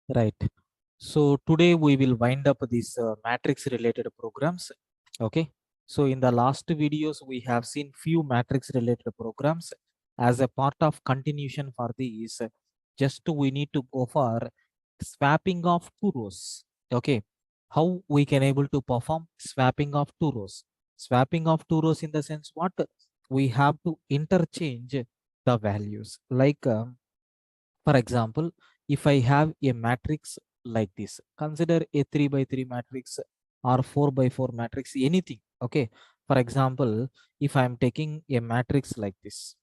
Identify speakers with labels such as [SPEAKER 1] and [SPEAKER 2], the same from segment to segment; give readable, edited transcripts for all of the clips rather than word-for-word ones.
[SPEAKER 1] Right. So today we will wind up these matrix related programs. Okay. So in the last videos, we have seen few matrix related programs. As a part of continuation for these, just we need to go for swapping of two rows. Okay. How we can able to perform swapping of two rows? Swapping of two rows in the sense what? We have to interchange the values. Like for example, if I have a matrix like this, consider a 3 by 3 matrix or 4 by 4 matrix, anything. Okay. For example, if I am taking a matrix like this,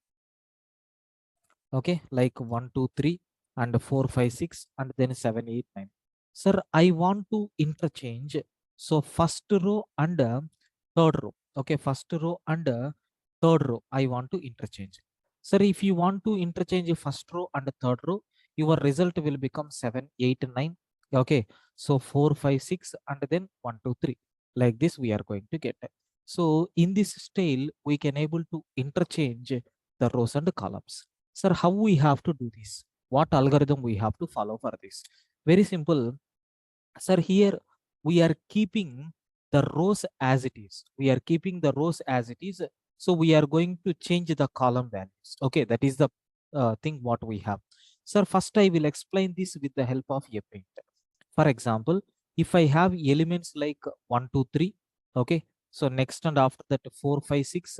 [SPEAKER 1] okay, like 1 2 3 and 4 5 6 and then 7 8 9. Sir, I want to interchange, so first row and third row. Okay, first row and third row I want to interchange. Sir, if you want to interchange first row and third row, your result will become 7 8 9. Okay, so 4 5 6 and then 1 2 3, like this we are going to get. So in this style we can able to interchange the rows and columns. Sir, how we have to do this? What algorithm we have to follow for this? Very simple. Sir, here we are keeping the rows as it is. We are keeping the rows as it is. So we are going to change the column values. Okay, that is the thing what we have. Sir, first I will explain this with the help of a paint. For example, if I have elements like 1, 2, 3, okay, so next and after that 4, 5, 6,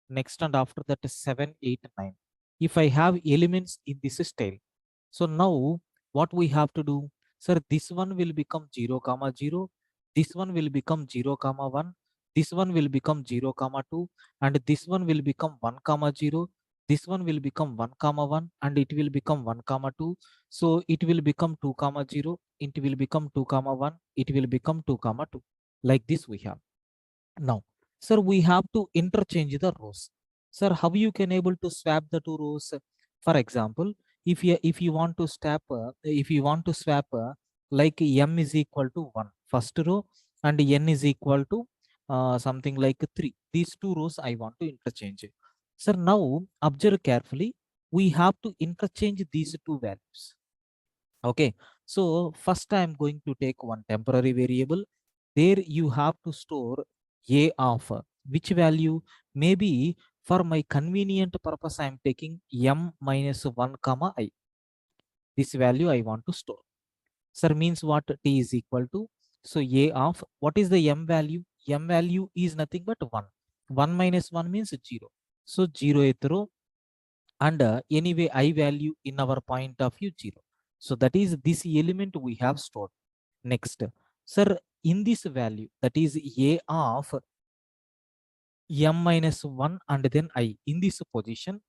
[SPEAKER 1] next and after that 7, 8, 9. If I have elements in this style, so now what we have to do, sir, this one will become 0, comma 0, this one will become 0, comma 1, this one will become 0, comma 2, and this one will become 1, comma 0, this one will become 1, comma 1, and it will become 1, comma 2. So it will become 2, comma 0, it will become 2, comma 1, it will become 2, comma 2. Like this we have. Now, sir, we have to interchange the rows. Sir, how you can able to swap the two rows? For example, if you want to swap like m is equal to 1 first row and n is equal to something like 3. These two rows I want to interchange. Sir, now observe carefully. We have to interchange these two values. Okay, so first I am going to take one temporary variable. There you have to store a of which value? Maybe for my convenient purpose I am taking m minus 1 comma I. This value I want to store. Sir, means what? T is equal to, so a of, what is the m value? M value is nothing but 1. 1 minus 1 means 0. So 0th row, and anyway I value in our point of view 0. So that is this element we have stored. Next, sir, in this value, that is a of m minus 1 and then I, in this position,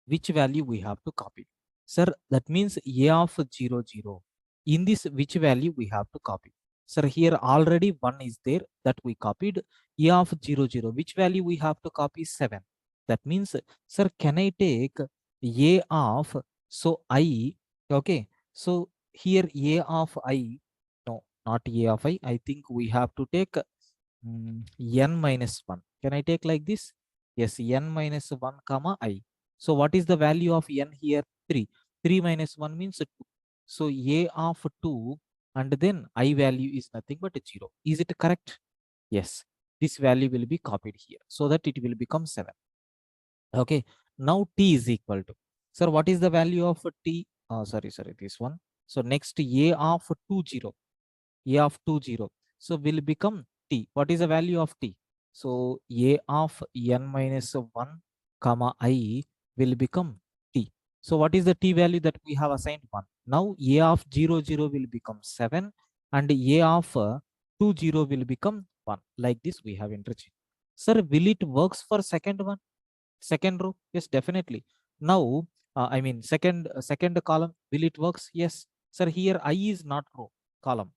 [SPEAKER 1] which value we have to copy? Sir, that means a of 0 0. In this, which value we have to copy? Sir, here already 1 is there, that we copied. A of 0 0, which value we have to copy? 7. That means, sir, can I take a of, so I, okay, so here a of I, no, not a of I think we have to take n minus 1. Can I take like this? Yes, n minus 1 comma I. So what is the value of n here? 3. 3 minus 1 means 2. So a of 2 and then I value is nothing but 0. Is it correct? Yes. This value will be copied here so that it will become 7. Okay. Now t is equal to. Sir, what is the value of t? Sorry, this one. So next a of 2 0. A of 2 0. So will become t. What is the value of t? So a of n minus 1 comma I will become t. So what is the t value that we have assigned? 1. Now a of 0 0 will become 7 and a of 2 0 will become 1. Like this we have interchanged. Sir, will it works for second one? Second row? Yes, definitely. Now I mean second column, will it works? Yes. Sir, here I is not row, column.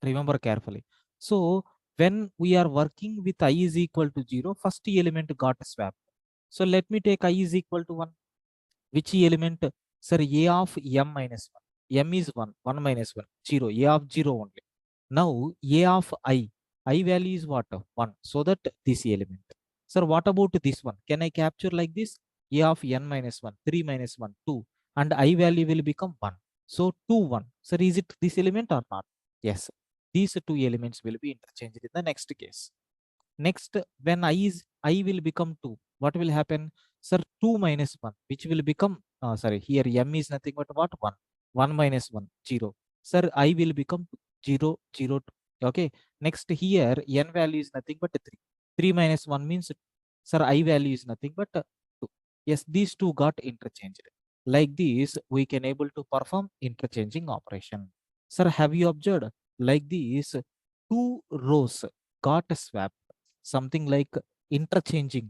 [SPEAKER 1] Remember carefully. So when we are working with I is equal to 0, first element got swapped. So let me take I is equal to 1. Which element? Sir, a of m minus 1. M is 1. 1 minus 1. 0. A of 0 only. Now a of I value is what? 1. So that this element. Sir, what about this one? Can I capture like this? A of n minus 1. 3 minus 1. 2. And I value will become 1. So 2 1. Sir, is it this element or not? Yes, these two elements will be interchanged in the next case. Next, when I will become 2, what will happen? Sir, 2 minus 1, which will become, sorry, here m is nothing but what? 1. 1 minus 1, 0. Sir, I will become 0, 0, 2. Okay. Next, here n value is nothing but 3. 3 minus 1 means, sir, I value is nothing but 2. Yes, these two got interchanged. Like this, we can able to perform interchanging operation. Sir, have you observed? Like this, two rows got swapped, something like interchanging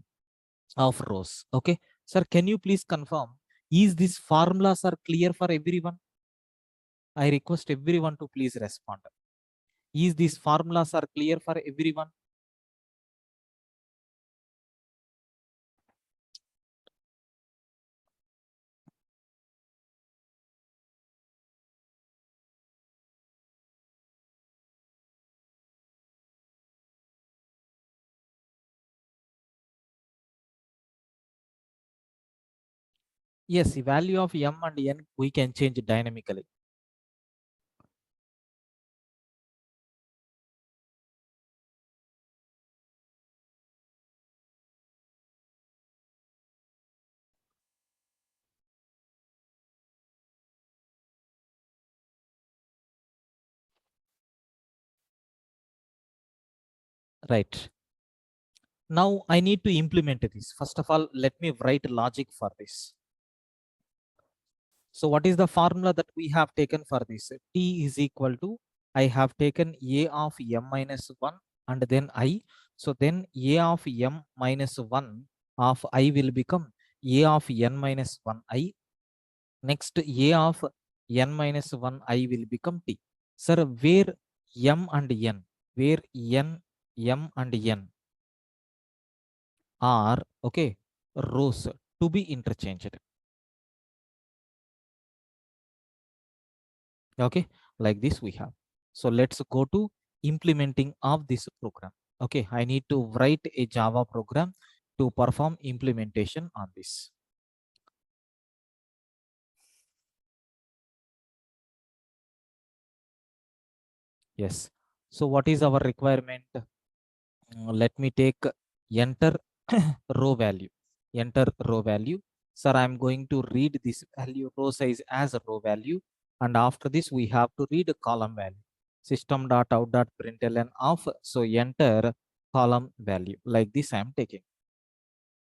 [SPEAKER 1] of rows. Okay. Sir, can you please confirm, is these formulas are clear for everyone? I request everyone to please respond. Is these formulas are clear for everyone? Yes, the value of m and n we can change dynamically. Right. Now I need to implement this. First of all, let me write logic for this. So what is the formula that we have taken for this? T is equal to, I have taken A of m minus 1 and then I. So then A of m minus 1 of I will become A of n minus 1 I. Next, A of n minus 1 I will become T. Sir, where m and n, where m and n are, okay, rows to be interchanged. Okay, like this we have. So let's go to implementing of this program. Okay, I need to write a Java program to perform implementation on this. Yes. So what is our requirement? Let me take enter row value. Enter row value. Sir, I'm going to read this value row size as a row value. And after this, we have to read a column value. System.out.println of. So enter column value. Like this, I'm taking.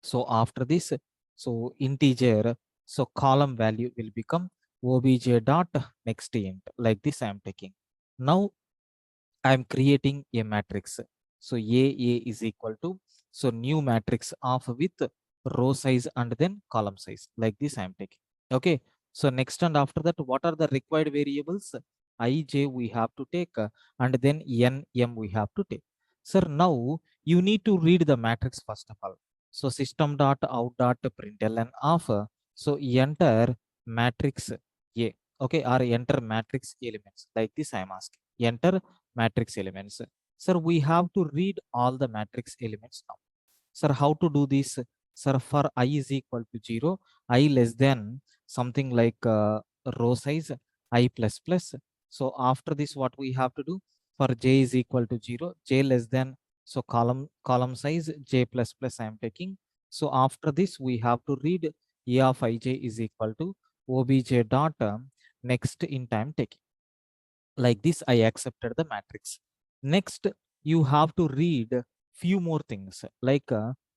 [SPEAKER 1] So after this, so integer, so column value will become obj dot next int. Like this, I'm taking. Now I'm creating a matrix. So A is equal to, so new matrix of with row size and then column size. Like this I'm taking. Okay. So next and after that, what are the required variables? I, J we have to take and then N, M we have to take. Sir, now you need to read the matrix first of all. So system dot out dot println of, so enter matrix A. Okay, or enter matrix elements. Like this I am asking. Enter matrix elements. Sir, we have to read all the matrix elements now. Sir, how to do this? Sir, for I is equal to 0, I less than something like row size I plus plus. So after this, what we have to do? For j is equal to 0, j less than, so column size j plus plus I am taking. So after this, we have to read a of ij is equal to obj dot next int I am taking. Like this I accepted the matrix. Next, you have to read few more things like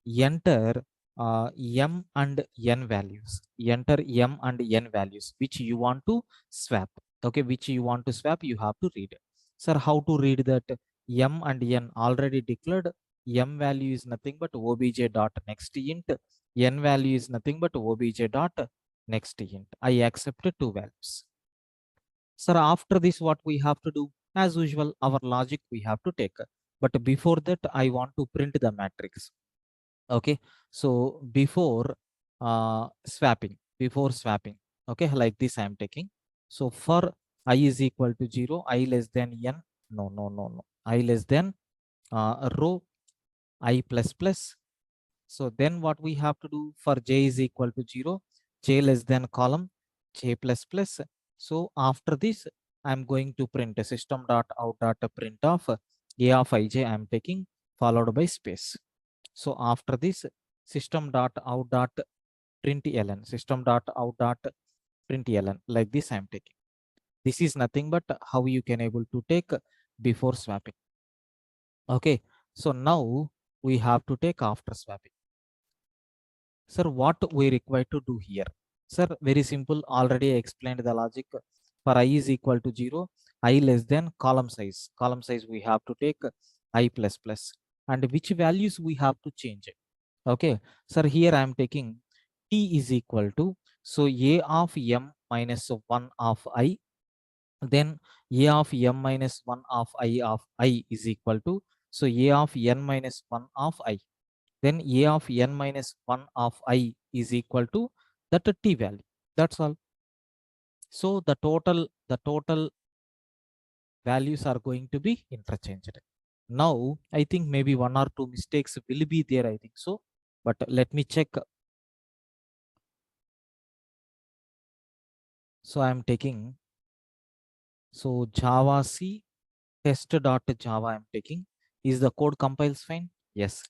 [SPEAKER 1] enter m and n values. Enter m and n values which you want to swap. Okay, which you want to swap, you have to read. Sir, how to read that? M and n already declared. M value is nothing but obj dot next int. N value is nothing but obj dot next int. I accepted two values. Sir, after this, what we have to do? As usual, our logic we have to take. But before that, I want to print the matrix. Okay. So before swapping, okay, like this I am taking. So for I is equal to 0, I less than n. No, no, no, no. I less than row I plus plus. So then what we have to do? For j is equal to 0, j less than column j plus plus, So after this, I'm going to print a system dot out dot print of a of ij I'm taking, followed by space. So after this, system dot out dot println, system dot out dot println, like this I'm taking. This is nothing but how you can able to take before swapping. Okay, so now we have to take after swapping. Sir, what we require to do here? Sir, very simple. Already I explained the logic. For I is equal to 0, I less than column size. Column size we have to take I plus plus. And which values we have to change? Okay, sir, here I am taking t is equal to, so a of m minus 1 of I, then a of m minus 1 of I is equal to, so a of n minus 1 of I, then a of n minus 1 of I is equal to that t value. That's all. So the total values are going to be interchanged. Now I think maybe one or two mistakes will be there, I think so, but let me check. So I'm taking, so Java C test.java I'm taking. Is the code compiles fine? Yes.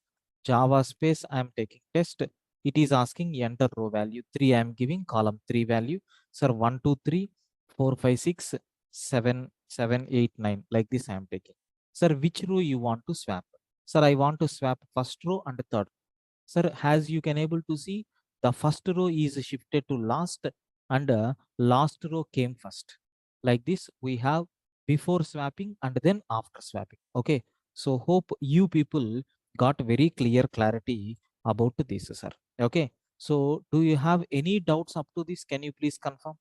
[SPEAKER 1] Java space I'm taking test. It is asking enter row value 3. I'm giving column 3 value. Sir, 1, 2, 3, 4, 5, 6, 7, 7, 8, 9. Like this I'm taking. Sir, which row you want to swap? Sir, I want to swap first row and third. Sir, as you can able to see, the first row is shifted to last and last row came first. Like this, we have before swapping and then after swapping. Okay. So hope you people got very clear clarity about this, sir. Okay. So do you have any doubts up to this? Can you please confirm?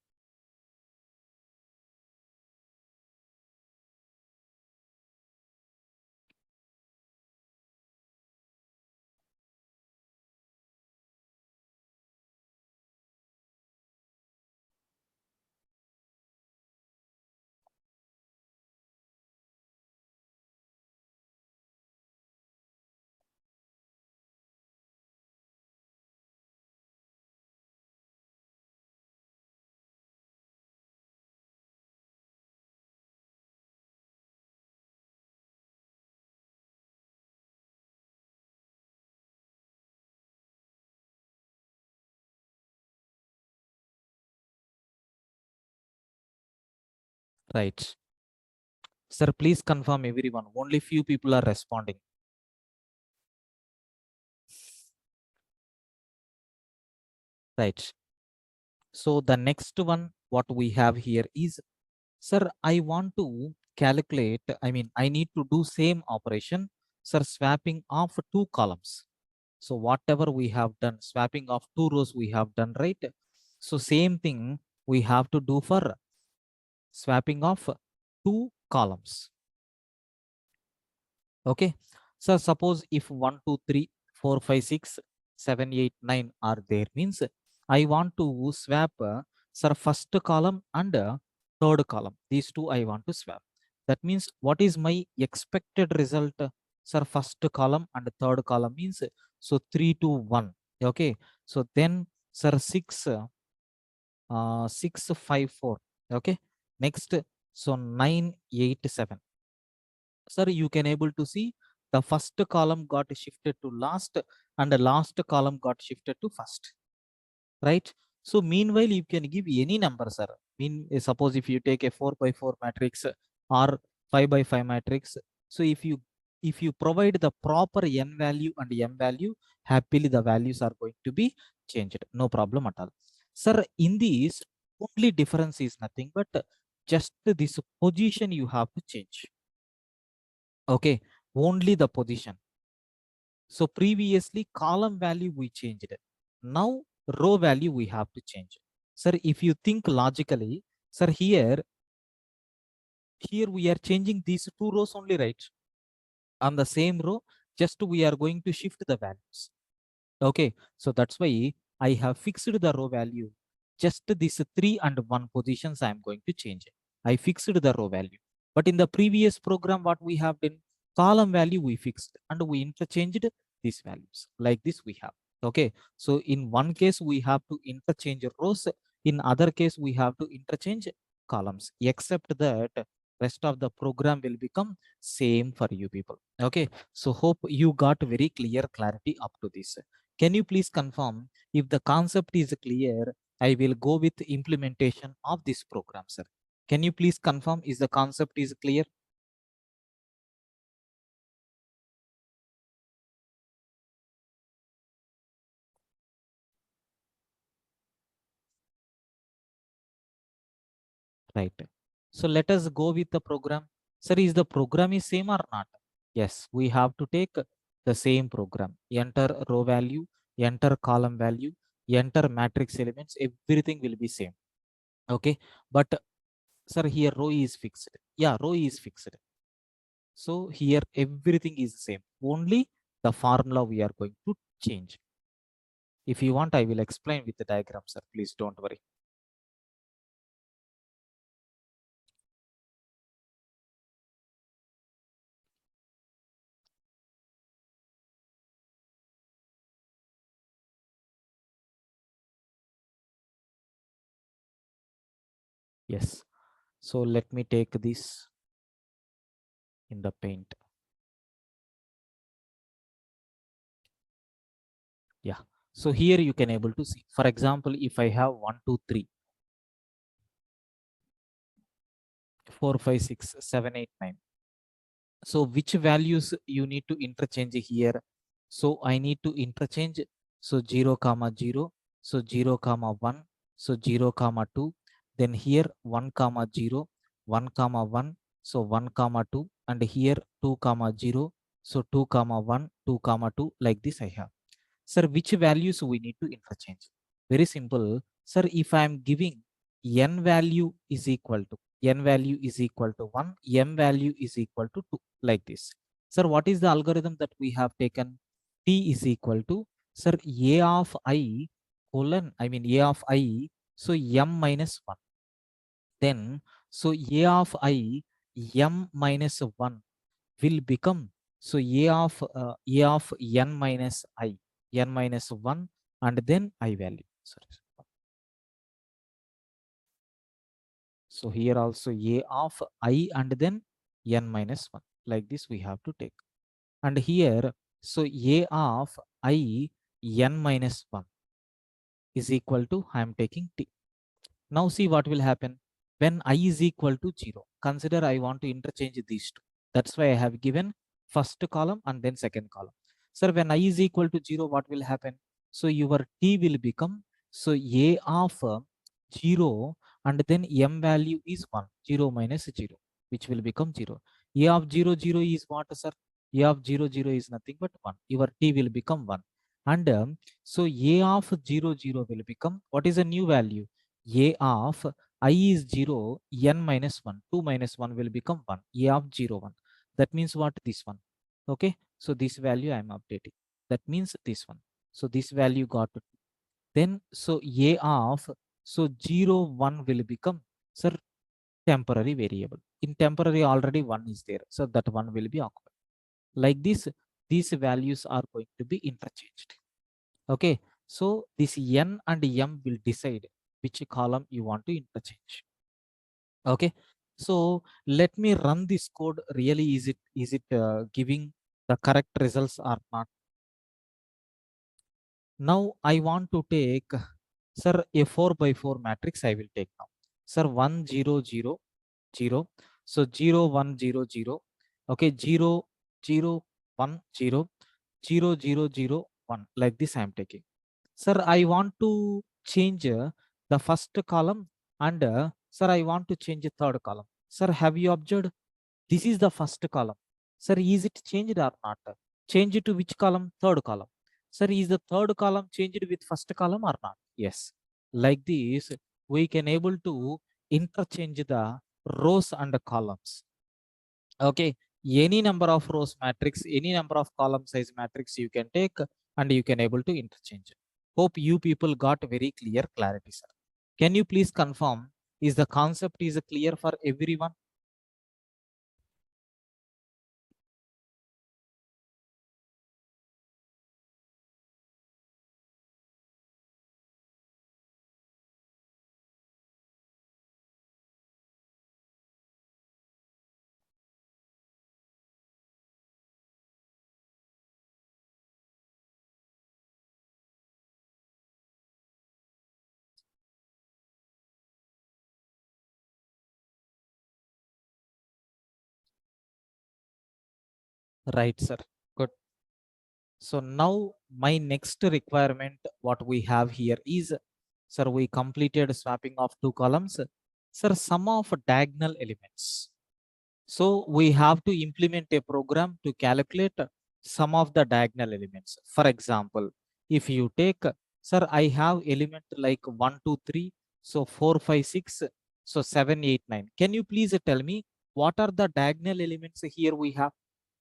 [SPEAKER 1] Right. Sir, please confirm everyone. Only few people are responding. Right. So the next one, what we have here is, sir, I want to calculate, I mean, I need to do same operation, sir, swapping of two columns. So whatever we have done, swapping of two rows we have done, right? So same thing we have to do for swapping of two columns. Okay. So suppose if 1, 2, 3, 4, 5, 6, 7, 8, 9 are there, means I want to swap sir, first column and third column. These two I want to swap. That means what is my expected result? Sir, first column and third column means, so 3 to 1. Okay. So then sir, 6, 6, 5, 4. Okay. Next, so 9, 8, 7. Sir, you can able to see the first column got shifted to last and the last column got shifted to first, right? So meanwhile, you can give any number, sir. Suppose if you take a 4 by 4 matrix or 5 by 5 matrix, so if you provide the proper n value and m value, happily the values are going to be changed, no problem at all. Sir, in this, only difference is nothing but just this position you have to change. Okay, only the position. So previously column value we changed it. Now row value we have to change. Sir, if you think logically, sir, here we are changing these two rows only, right? On the same row, just we are going to shift the values. Okay, so that's why I have fixed the row value. Just these 3 and 1 positions I am going to change it. I fixed the row value. But in the previous program, what we have done, column value we fixed and we interchanged these values. Like this we have. Okay, so in one case we have to interchange rows. In other case we have to interchange columns, except that rest of the program will become same for you people. Okay, so hope you got very clear clarity up to this. Can you please confirm if the concept is clear? I will go with implementation of this program, sir. Can you please confirm is the concept is clear? Right. So let us go with the program. Sir, is the program is same or not? Yes, we have to take the same program. Enter row value, enter column value, enter matrix elements, everything will be same. Okay. But sir, here row is fixed. Yeah, row is fixed. So here everything is same. Only the formula we are going to change. If you want, I will explain with the diagram, sir. Please don't worry. Yes. So let me take this in the paint. Yeah. So here you can able to see. For example, if I have 1, 2, 3, 4, 5, 6, 7, 8, 9. So which values you need to interchange here? So I need to interchange. So 0, comma 0. So 0, comma 1. So 0, comma 2. Then here 1, comma 0, 1, comma 1. So 1, comma 2. And here 2, comma 0. So 2, comma 1, 2, comma 2. Like this I have. Sir, which values we need to interchange? Very simple. Sir, if I am giving n value is equal to n value is equal to 1, m value is equal to 2, like this. Sir, what is the algorithm that we have taken? T is equal to, sir, a of I colon, I mean a of I, so m minus 1. Then, so a of I, m minus 1 will become, so a of n minus I, n minus 1, and then I value. Sorry. So here also a of I and then n minus 1. Like this we have to take. And here, so a of I n minus 1 is equal to, I am taking t. Now see what will happen when I is equal to 0. Consider I want to interchange these two. That's why I have given first column and then second column. Sir, when I is equal to 0, what will happen? So your t will become, so a of 0 and then m value is 1, 0 minus 0, which will become 0. A of 0, 0 is what, sir? A of 0, 0 is nothing but 1. Your t will become 1. And so a of 0, 0 will become, what is a new value? A of I is 0, n minus 1, 2 minus 1 will become 1, a of 0, 1. That means what? This one. Okay, so this value I am updating. That means this one. So this value got, then so a of, so 0, 1 will become, sir, temporary variable. In temporary already 1 is there, so that 1 will be occupied. Like this, these values are going to be interchanged. Okay, so this n and m will decide which column you want to interchange. Okay, so let me run this code. Really, is it giving the correct results or not? Now I want to take, sir, a 4 by 4 matrix I will take now. Sir, 1 0 0 0. So 0 1 0 0. Okay, 0 0 1 0 0 0 0 1. Like this I am taking. Sir, I want to change the first column and sir, I want to change the third column. Sir, have you observed? This is the first column. Sir, is it changed or not? Change it to which column? Third column. Sir, is the third column changed with first column or not? Yes. Like this, we can able to interchange the rows and the columns. Okay, any number of rows matrix, any number of column size matrix you can take and you can able to interchange. Hope you people got very clear clarity, sir. Can you please confirm, is the concept is clear for everyone? Right, sir. Good. So now my next requirement, what we have here is, sir, we completed swapping of two columns. Sir, sum of diagonal elements. So we have to implement a program to calculate some of the diagonal elements. For example, if you take, sir, I have element like 1, 2, 3, so 4, 5, 6, so 7, 8, 9. Can you please tell me what are the diagonal elements here we have?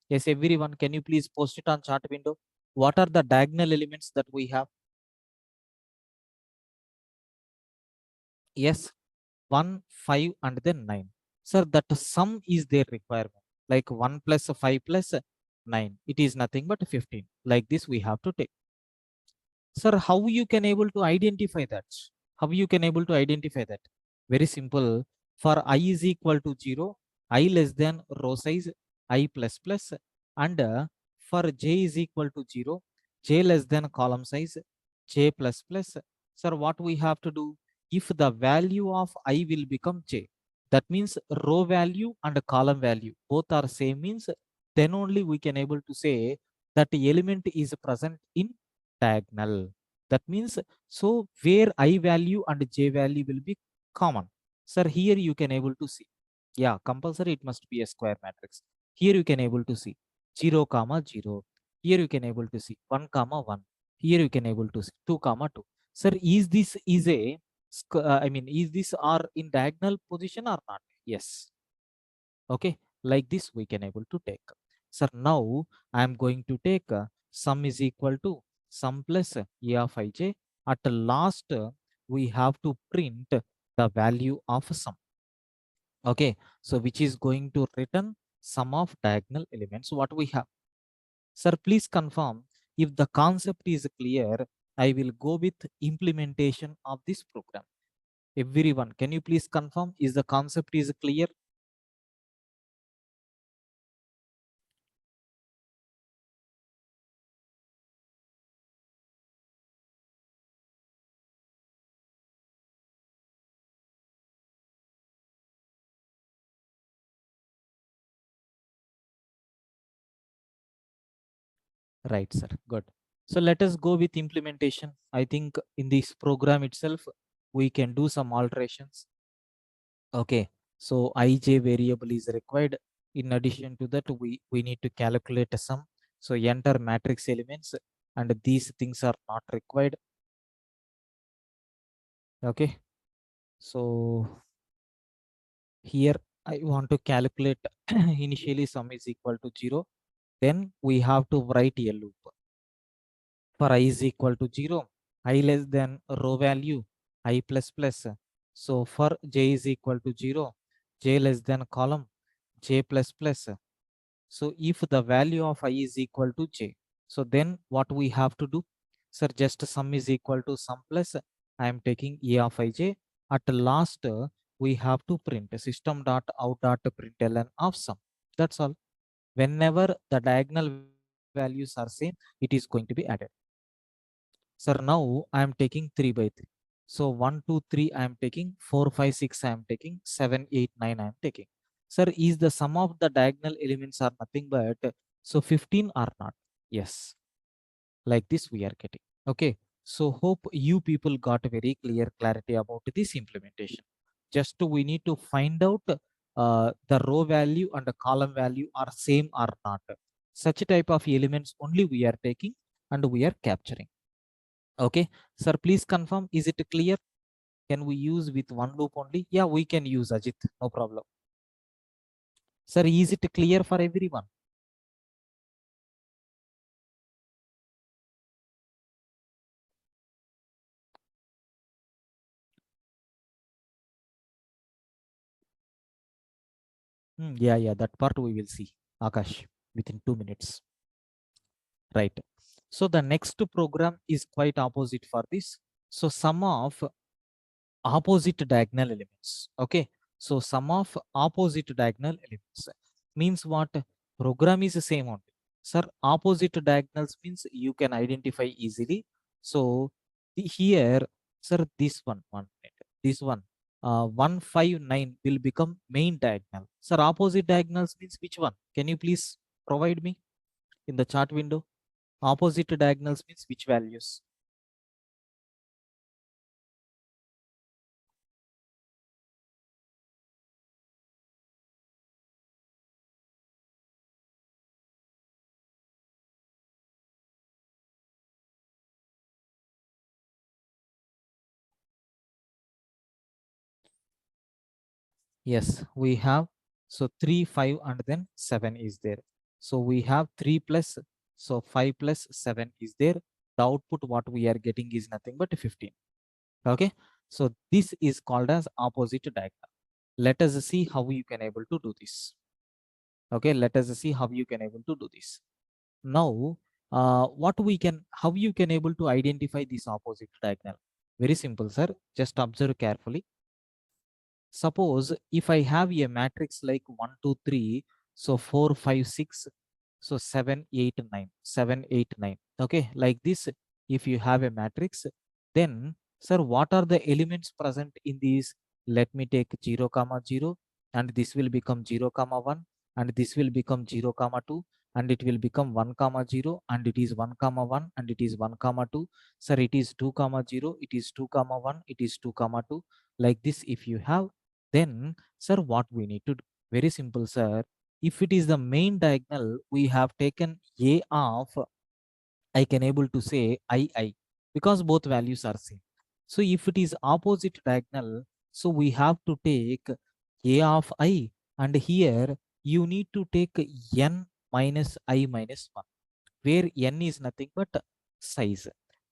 [SPEAKER 1] Yes, everyone, can you please post it on chat window? What are the diagonal elements that we have? Yes, 1, 5, and then 9. Sir, that sum is their requirement. Like 1 plus 5 plus 9. It is nothing but 15. Like this we have to take. Sir, how you can able to identify that? How you can able to identify that? Very simple. For I is equal to 0, I less than row size I plus plus, and for j is equal to 0, j less than column size j plus plus. Sir, what we have to do? If the value of I will become j, that means row value and column value both are same, means then only we can able to say that the element is present in diagonal. That means, so where I value and j value will be common. Sir, here you can able to see. Yeah, compulsory it must be a square matrix. Here you can able to see 0 comma 0. Here you can able to see 1 comma 1. Here you can able to see 2 comma 2. Sir, is this is a I mean, is this are in diagonal position or not? Yes. Okay, like this we can able to take. Sir, now I am going to take sum is equal to sum plus a of ij. At last we have to print the value of sum. Okay, so which is going to return sum of diagonal elements what we have. Sir, please confirm if the concept is clear. I will go with implementation of this program. Everyone, can you please confirm is the concept is clear? Right, sir. Good. So let us go with implementation. I think in this program itself, we can do some alterations. Okay. So ij variable is required. In addition to that, we need to calculate a sum. So enter matrix elements, and these things are not required. Okay. So here I want to calculate initially sum is equal to 0. Then we have to write a loop. For I is equal to 0, I less than row value I plus plus. So for j is equal to 0, j less than column j plus plus. So if the value of I is equal to j, so then what we have to do? Sir, just sum is equal to sum plus I am taking a of ij. At last we have to print system dot out dot println of sum. That's all. Whenever the diagonal values are same, it is going to be added. Sir, now I am taking 3 by 3. So 1, 2, 3 I am taking, 4, 5, 6 I am taking, 7, 8, 9 I am taking. Sir, is the sum of the diagonal elements are nothing but, so 15 or not? Yes. Like this we are getting. Okay. So hope you people got a very clear clarity about this implementation. Just we need to find out the row value and the column value are same or not. Such type of elements only we are taking and we are capturing. Okay, sir, please confirm. Is it clear? Can we use with one loop only? Yeah, we can use Ajit. No problem. Sir, is it clear for everyone? Yeah, yeah, that part we will see. Akash, within 2 minutes. Right. So the next program is quite opposite for this. So sum of opposite diagonal elements. Okay. So sum of opposite diagonal elements means what? Program is the same only. Sir, opposite diagonals means you can identify easily. So here, sir, one minute, this one, 159 will become main diagonal. Sir, opposite diagonals means which one? Can you please provide me? in the chart window? Opposite diagonals means which values? Yes, we have. So 3, 5, and then 7 is there. So we have 3 plus, so 5 plus 7 is there. The output what we are getting is nothing but 15. Okay. So this is called as opposite diagonal. Let us see how you can able to do this. Okay. Let us see how you can able to do this. Now, how you can able to identify this opposite diagonal? Very simple, sir. Just observe carefully. Suppose if I have a matrix like 1, 2, 3, so 4, 5, 6, so 7, 8, 9, 7, 8, 9. Okay, like this, if you have a matrix, then, sir, what are the elements present in these? Let me take 0, comma 0, and this will become 0, comma 1, and this will become 0, comma 2, and it will become 1, comma 0, and it is 1, comma 1, and it is 1, comma 2. Sir, it is 2, comma 0, it is 2, comma 1, it is 2, comma 2. Like this, if you have, then, sir, what we need to do? Very simple, sir. If it is the main diagonal, we have taken A of, I can able to say I, because both values are same. So if it is opposite diagonal, so we have to take A of I, and here you need to take N minus I minus 1, where N is nothing but size.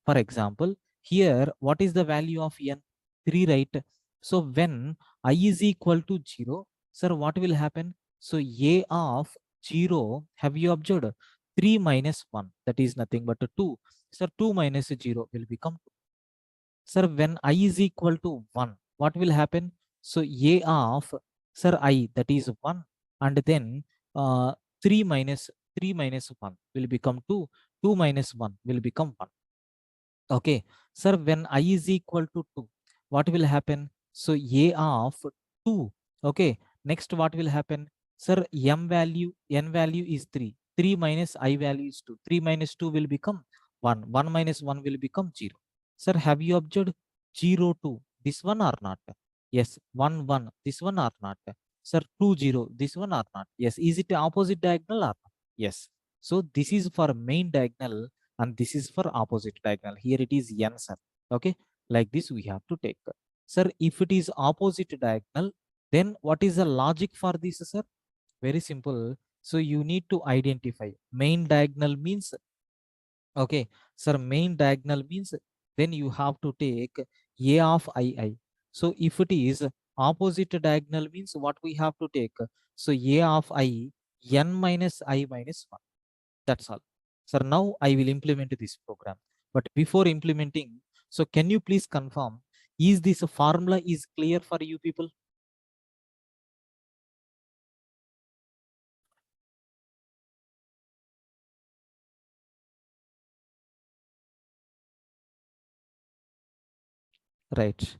[SPEAKER 1] For example, here, what is the value of N? 3, right? So when I is equal to 0, sir, what will happen? So A of 0, have you observed? 3 minus 1, that is nothing but 2. Sir, 2 minus 0 will become 2. Sir, when I is equal to 1, what will happen? So A of, sir, I, that is 1, and then 3 minus 3 minus 1 will become 2. 2 minus 1 will become 1. Okay. Sir, when I is equal to 2, what will happen? So A of 2. Okay. Next, what will happen? Sir, N value is 3. 3 minus I value is 2. 3 minus 2 will become 1. 1 minus 1 will become 0. Sir, have you observed 0, 2? This one or not? Yes. 1, 1. This one or not? Sir, 2, 0. This one or not? Yes. Is it opposite diagonal or not? Yes. So this is for main diagonal, and this is for opposite diagonal. Here it is n, sir. Okay, like this we have to take. Sir, if it is opposite diagonal, then what is the logic for this, sir? Very simple. So you need to identify main diagonal means, okay, sir, main diagonal means, then you have to take A of I. So if it is opposite diagonal means, what we have to take? So A of I, n minus I minus 1. That's all. Sir, now I will implement this program. But before implementing, so can you please confirm, is this formula is clear for you people? Right.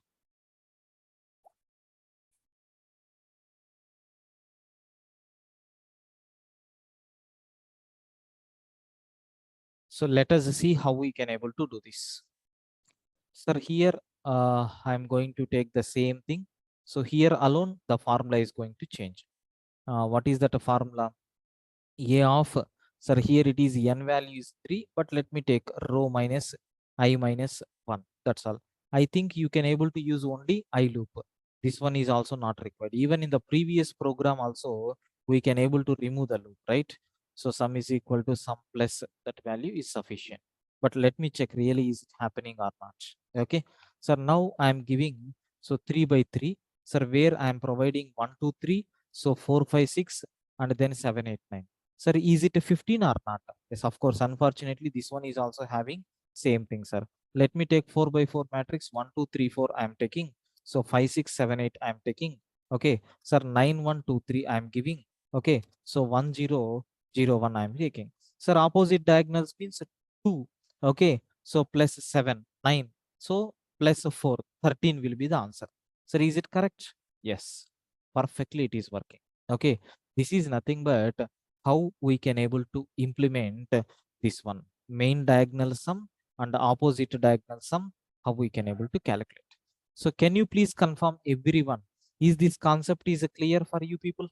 [SPEAKER 1] So let us see how we can able to do this. Sir, here I'm going to take the same thing. So here alone, the formula is going to change. What is that formula? A of, sir, here it is n value is 3, but let me take rho minus I minus 1. That's all. I think you can able to use only I loop. This one is also not required. Even in the previous program also, we can able to remove the loop, right? So sum is equal to sum plus that value is sufficient. But let me check really is it happening or not. Okay. So now I am giving, so 3 by 3. Sir, where I am providing 1, 2, 3. So 4, 5, 6, and then 7, 8, 9. Sir, is it a 15 or not? Yes, of course. Unfortunately, this one is also having same thing, sir. Let me take 4 by 4 matrix. 1, 2, 3, 4 I am taking. So 5, 6, 7, 8 I am taking. Okay. Sir, 9, 1, 2, 3 I am giving. Okay. So 1, 0, 0, 1 I am taking. Sir, opposite diagonals means 2. Okay. So plus 7, 9. So plus 4, 13 will be the answer. Sir, is it correct? Yes. Perfectly it is working. Okay. This is nothing but how we can able to implement this one main diagonal sum and opposite diagonal sum, how we can able to calculate. So can you please confirm everyone, is this concept is clear for you people?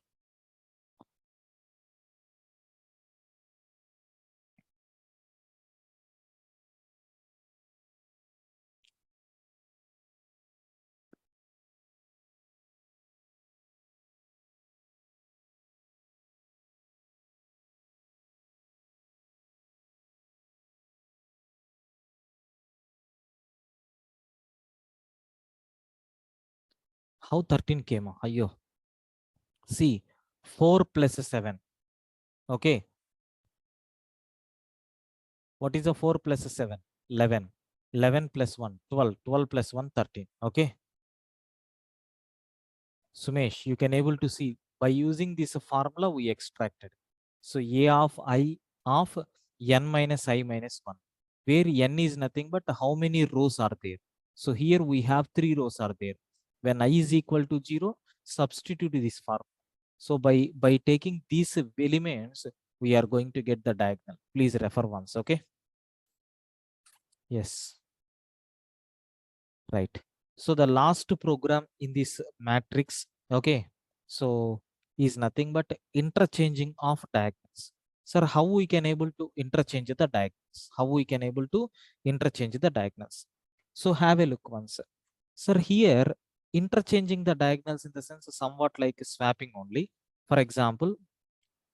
[SPEAKER 1] How 13 came? Ayyo. See, 4 plus 7. Okay. What is the 4 plus 7? 11. 11 plus 1, 12. 12 plus 1, 13. Okay. Sumesh, you can able to see by using this formula we extracted. So A of I of n minus I minus 1, where n is nothing but how many rows are there. So here we have 3 rows are there. When I is equal to 0, substitute this formula. So by taking these elements, we are going to get the diagonal. Please refer once. Okay. Yes. Right. So the last program in this matrix, okay, so is nothing but interchanging of diagonals. Sir, how we can able to interchange the diagonals? How we can able to interchange the diagonals? So have a look once. Sir, here interchanging the diagonals in the sense somewhat like swapping only. For example,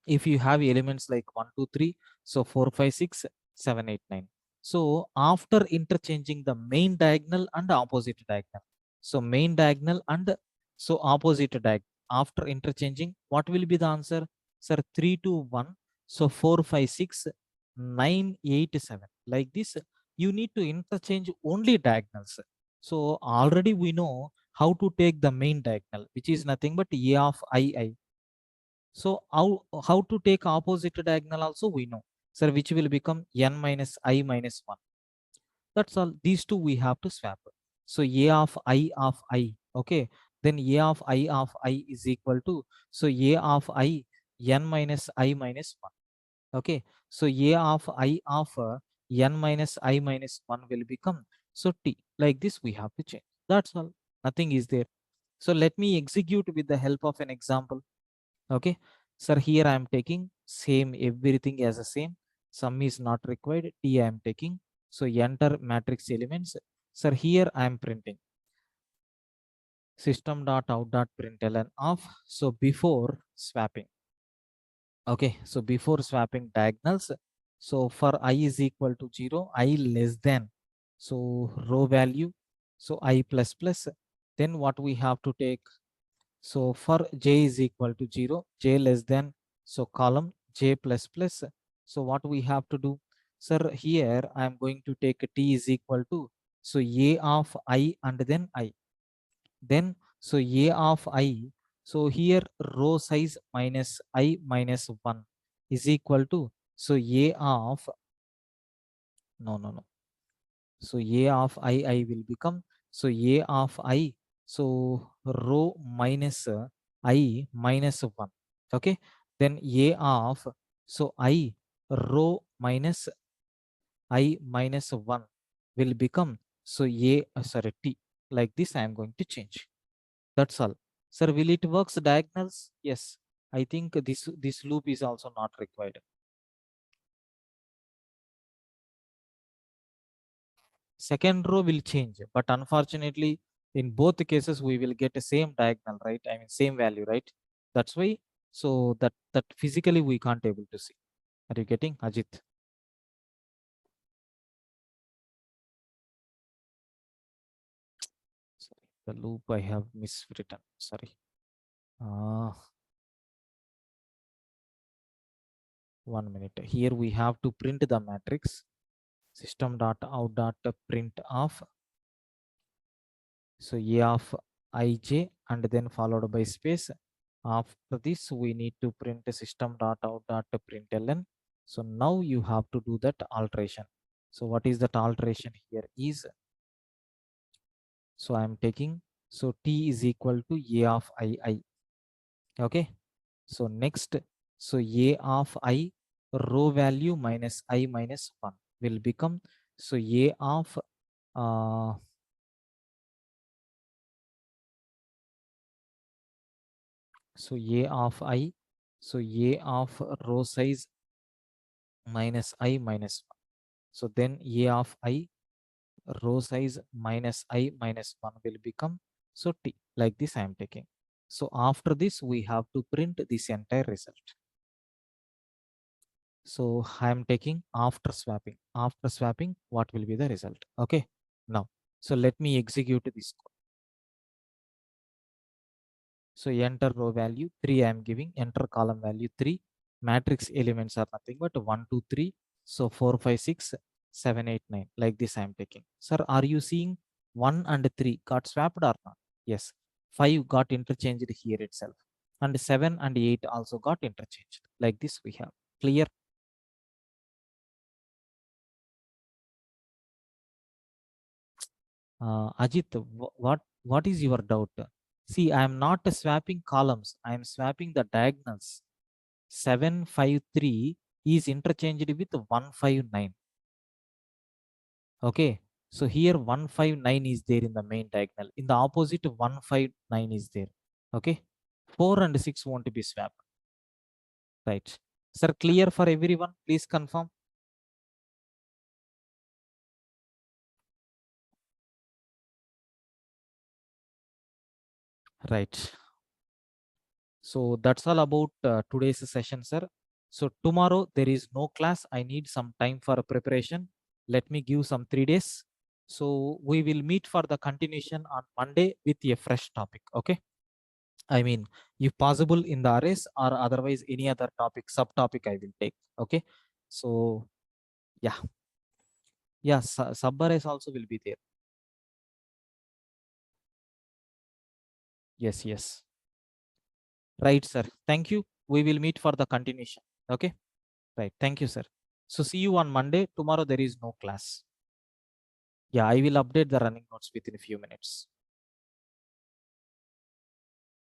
[SPEAKER 1] if you have elements like 1 2 3, so 4 5 6 7 8 9, so after interchanging the main diagonal and opposite diagonal, so main diagonal and so opposite diagonal, after interchanging, what will be the answer? Sir, 3 2 1, so 4 5 6 9 8 7, like this. You need to interchange only diagonals. So already we know how to take the main diagonal, which is nothing but a of I. So how to take opposite diagonal also we know. Sir, which will become n minus I minus 1. That's all. These two we have to swap. So A of I, okay. Then A of I is equal to, so A of I n minus I minus 1. Okay. So A of n minus I minus 1 will become, so T. Like this we have to change. That's all. Nothing is there. So let me execute with the help of an example. Okay, sir, here I am taking same everything as the same. Sum is not required. T I am taking. So enter matrix elements. Sir, here I am printing system dot out dot println of. So before swapping. Okay, so before swapping diagonals. So for I is equal to 0, I less than, so row value, so I plus plus. Then what we have to take? So for j is equal to 0, j less than, so column j plus plus. So what we have to do? Sir, here I am going to take t is equal to, so a of I and then I. Then, so a of I, so here row size minus I minus 1 is equal to, so a of, no. So a of I will become, so a of I, so row minus I minus 1. Okay. Then a of, so I row minus I minus 1 will become, so a, sorry, T. Like this I am going to change. That's all. Sir, will it works diagonals? Yes. I think this loop is also not required. Second row will change, but unfortunately in both cases we will get the same diagonal, right? I mean same value, right? That's why, so that physically we can't able to see. Are you getting, Ajit? Sorry, the loop I have miswritten, sorry. uh 1 minute, here we have to print the matrix system dot out dot print of, so a of ij and then followed by space. After this we need to print system dot out dot println. So now you have to do that alteration. So what is that alteration here is, so I am taking, so t is equal to a of I. Okay. So next, So A of I row value minus I minus 1 will become, so A of uh, so A of I, so A of row size minus I minus 1. So then A of I row size minus I minus 1 will become, so T, like this I am taking. So after this, we have to print this entire result. So I am taking after swapping. After swapping, what will be the result? Okay. Now, so let me execute this code. So enter row value 3 I am giving, enter column value 3. Matrix elements are nothing but 1, 2, 3. So 4, 5, 6, 7, 8, 9. Like this I am taking. Sir, are you seeing 1 and 3 got swapped or not? Yes. 5 got interchanged here itself. And 7 and 8 also got interchanged. Like this we have. Clear? Ajit, what is your doubt? See, I am not swapping columns. I am swapping the diagonals. 753 is interchanged with 159. Okay. So here 159 is there in the main diagonal. In the opposite, 159 is there. Okay. 4 and 6 won't be swapped. Right. Sir, clear for everyone? Please confirm. Right. So that's all about today's session, sir. So tomorrow there is no class. I need some time for preparation. Let me give some 3 days. So we will meet for the continuation on Monday with a fresh topic. Okay. I mean, if possible in the arrays or otherwise any other topic, subtopic I will take. Okay. So yeah. Yeah. Sub arrays also will be there. Yes. Yes. Right, sir. Thank you. We will meet for the continuation. Okay. Right. Thank you, sir. So see you on Monday. Tomorrow there is no class. Yeah, I will update the running notes within a few minutes.